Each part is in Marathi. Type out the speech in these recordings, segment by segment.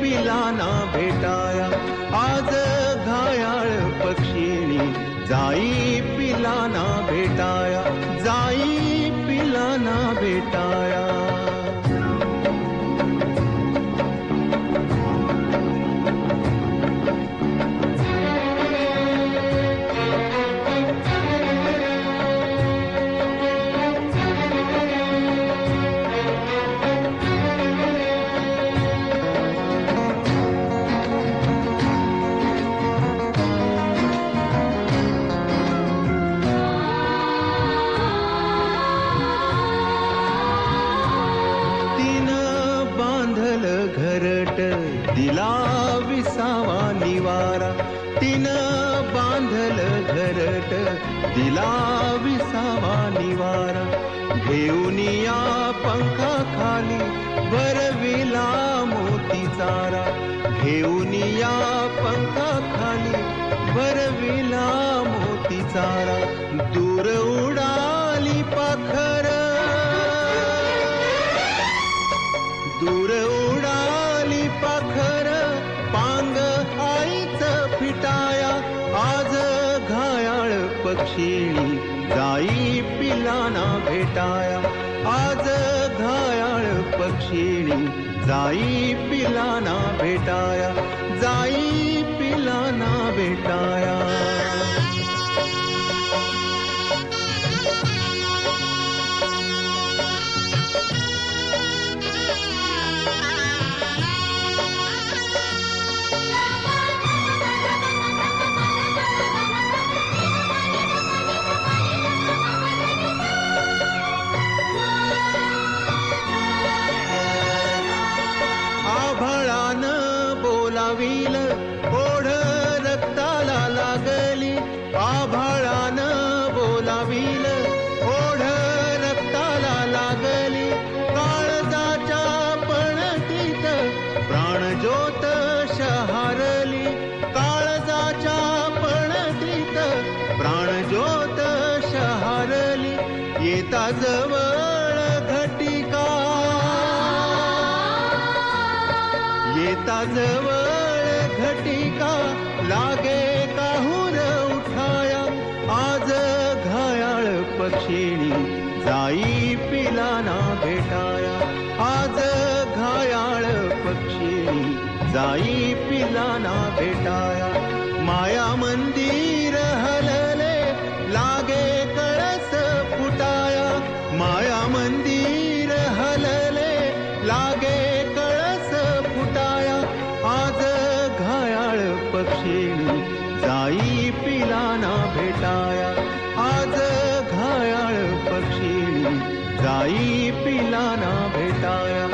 पिलाना भेटाया. आज घायाळ पक्षिणी जाई पिलाना भेटाया. जाई पिलाना भेटाया. घरट दिला विसावा निवारा. तिनं बांधल घरट दिला विसावा निवारा. घेऊनिया पंखा खाली भरविला मोती चारा. घेऊनिया पंखा खाली भरविला मोती चारा. दूर उडाली पाखर, दूर उडाली पाखर, पांग आईच फिटाया. आज घायाळ पक्षिणी जाई पिलाना भेटाया. आज घायाळ पक्षिणी जाई पिलाना भेटाया. जाई पिलाना भेटाया. बोलाविल ओढ रक्ताला लागली. आभाळानं बोलाविल ओढ रक्ताला लागली. काळजाच्या पणतीत प्राणज्योत शहारली. काळजाच्या पणतीत प्राणज्योत शहारली. येता जवळ घटिका, येता जवळ घटिका, लागे काहूर उठाया. आज घायाळ पक्षिणी जाई पिलाना भेटाया. आज घायाळ पक्षिणी जाई पिलाना भेटाया. माया मंदिर हलले लागे कळस फुटाया. माया मंदिर हलले लागे कळस फुटाया. आज घायाळ पक्षिणी जाई पिलाना भेटाया. आज घायाळ पक्षिणी जाई पिलाना भेटाया.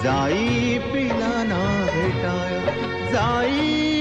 जाई पिलाना भेटाया. जाई